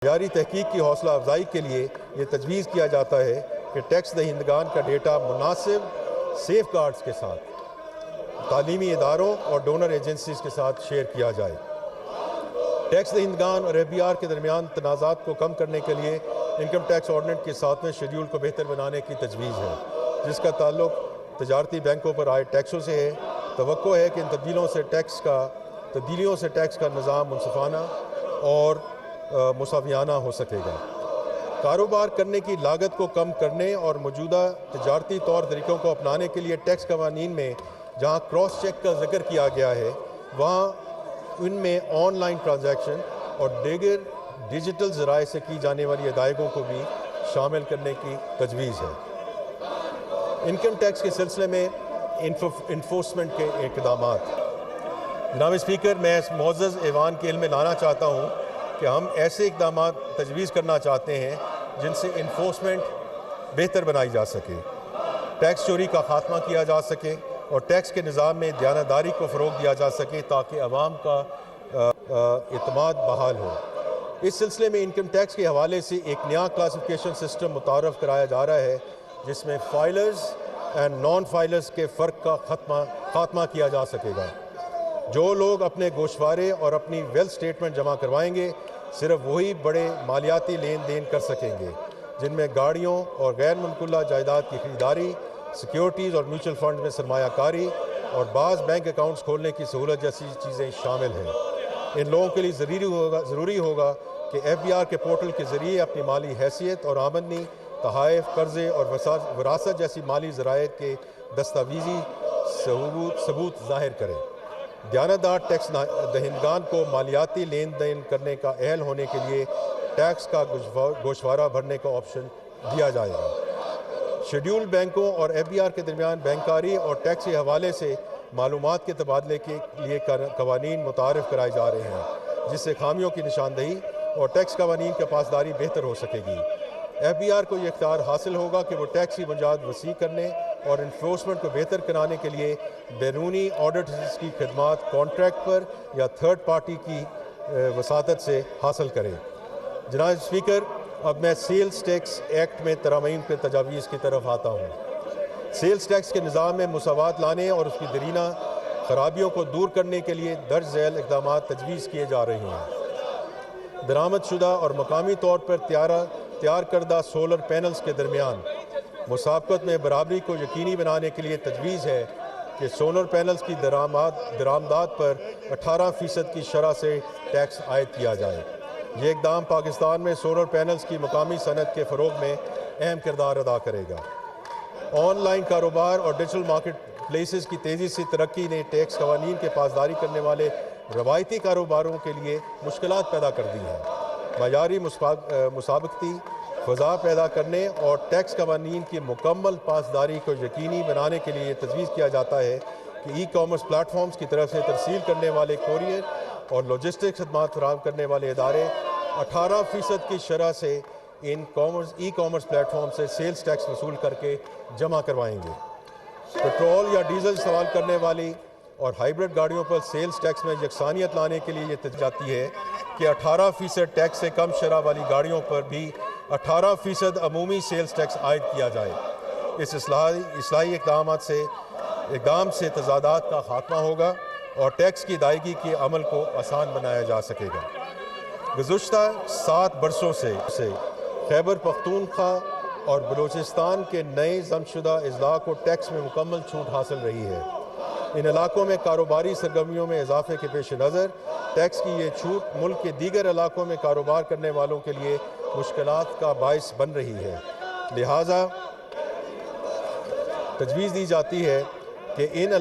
معیاری تحقیق کی حوصلہ افزائی کے لیے یہ تجویز کیا جاتا ہے کہ ٹیکس دہندگان کا ڈیٹا مناسب سیف گارڈز کے ساتھ تعلیمی اداروں اور ڈونر ایجنسیز کے ساتھ شیئر کیا جائے۔ ٹیکس دہندگان اور FBR کے درمیان تنازعات کو کم کرنے کے لیے انکم ٹیکس آرڈیننس کے 7ویں شیڈول کو بہتر بنانے کی تجویز ہے، جس کا تعلق تجارتی بینکوں پر عائد ٹیکسوں سے ہے۔ توقع ہے کہ ان تبدیلیوں سے ٹیکس کا نظام منصفانہ اور مساویانہ ہو سکے گا۔ کاروبار کرنے کی لاگت کو کم کرنے اور موجودہ تجارتی طور طریقوں کو اپنانے کے لیے ٹیکس قوانین میں جہاں کراس چیک کا ذکر کیا گیا ہے، وہاں ان میں آن لائن ٹرانزیکشن اور دیگر ڈیجیٹل ذرائع سے کی جانے والی ادائیگیوں کو بھی شامل کرنے کی تجویز ہے۔ انکم ٹیکس کے سلسلے میں انفورسمنٹ کے اقدامات۔ جناب اسپیکر، میں اس معزز ایوان کے علم میں لانا چاہتا ہوں کہ ہم ایسے اقدامات تجویز کرنا چاہتے ہیں جن سے انفورسمنٹ بہتر بنائی جا سکے، ٹیکس چوری کا خاتمہ کیا جا سکے اور ٹیکس کے نظام میں دیانتداری کو فروغ دیا جا سکے تاکہ عوام کا اعتماد بحال ہو۔ اس سلسلے میں انکم ٹیکس کے حوالے سے ایک نیا کلاسیفیکیشن سسٹم متعارف کرایا جا رہا ہے، جس میں فائلرز اینڈ نان فائلرز کے فرق کا خاتمہ کیا جا سکے گا۔ جو لوگ اپنے گوشوارے اور اپنی ویلتھ سٹیٹمنٹ جمع کروائیں گے، صرف وہی بڑے مالیاتی لین دین کر سکیں گے، جن میں گاڑیوں اور غیر منقولہ جائیداد کی خریداری، سیکیورٹیز اور میوچل فنڈ میں سرمایہ کاری اور بعض بینک اکاؤنٹس کھولنے کی سہولت جیسی چیزیں شامل ہیں۔ ان لوگوں کے لیے ضروری ہوگا کہ FBR کے پورٹل کے ذریعے اپنی مالی حیثیت اور آمدنی، تحائف، قرضے اور وراثت جیسی مالی ذرائع کے دستاویزی ثبوت ظاہر کریں۔ دیانتدار ٹیکس دہندگان کو مالیاتی لین دین کرنے کا اہل ہونے کے لیے ٹیکس کا گوشوارہ بھرنے کا آپشن دیا جائے گا۔ شیڈول بینکوں اور FBR کے درمیان بینکاری اور ٹیکس کے حوالے سے معلومات کے تبادلے کے لیے قوانین متعارف کرائے جا رہے ہیں، جس سے خامیوں کی نشاندہی اور ٹیکس قوانین کی پاسداری بہتر ہو سکے گی۔ FBR کو یہ اختیار حاصل ہوگا کہ وہ ٹیکس کی بنیاد وسیع کرنے اور انفورسمنٹ کو بہتر بنانے کے لیے بیرونی آڈیٹرز کی خدمات کانٹریکٹ پر یا تھرڈ پارٹی کی وساطت سے حاصل کریں۔ جناب اسپیکر، اب میں سیلز ٹیکس ایکٹ میں ترامیم کے تجاویز کی طرف آتا ہوں۔ سیلز ٹیکس کے نظام میں مساوات لانے اور اس کی دیرینہ خرابیوں کو دور کرنے کے لیے درج ذیل اقدامات تجویز کیے جا رہے ہیں۔ درآمد شدہ اور مقامی طور پر تیار کردہ سولر پینلز کے درمیان مسابقت میں برابری کو یقینی بنانے کے لیے تجویز ہے کہ سولر پینلز کی درآمدات پر 18% کی شرح سے ٹیکس عائد کیا جائے۔ یہ اقدام پاکستان میں سولر پینلز کی مقامی صنعت کے فروغ میں اہم کردار ادا کرے گا۔ آن لائن کاروبار اور ڈیجیٹل مارکیٹ پلیسز کی تیزی سے ترقی نے ٹیکس قوانین کے پاسداری کرنے والے روایتی کاروباروں کے لیے مشکلات پیدا کر دی ہیں۔ معیاری مسابقتی فضا پیدا کرنے اور ٹیکس قوانین کی مکمل پاسداری کو یقینی بنانے کے لیے یہ تجویز کیا جاتا ہے کہ ای کامرس پلیٹ فارمز کی طرف سے ترسیل کرنے والے کوریئر اور لاجسٹک خدمات فراہم کرنے والے ادارے 18% کی شرح سے ای کامرس پلیٹ فارم سے سیلز ٹیکس وصول کر کے جمع کروائیں گے۔ پیٹرول یا ڈیزل استعمال کرنے والی اور ہائیبرڈ گاڑیوں پر سیلز ٹیکس میں یکسانیت لانے کے لیے یہ تجویز جاتی ہے کہ 18% ٹیکس سے کم شرح والی گاڑیوں پر بھی 18% عمومی سیلز ٹیکس عائد کیا جائے۔ اس اصلاحی اقدام سے تضادات کا خاتمہ ہوگا اور ٹیکس کی ادائیگی کے عمل کو آسان بنایا جا سکے گا۔ گزشتہ 7 برسوں سے خیبر پختونخوا اور بلوچستان کے نئے ضم شدہ اضلاع کو ٹیکس میں مکمل چھوٹ حاصل رہی ہے۔ ان علاقوں میں کاروباری سرگرمیوں میں اضافے کے پیش نظر ٹیکس کی یہ چھوٹ ملک کے دیگر علاقوں میں کاروبار کرنے والوں کے لیے مشکلات کا باعث بن رہی ہے۔ لہٰذا تجویز دی جاتی ہے کہ ان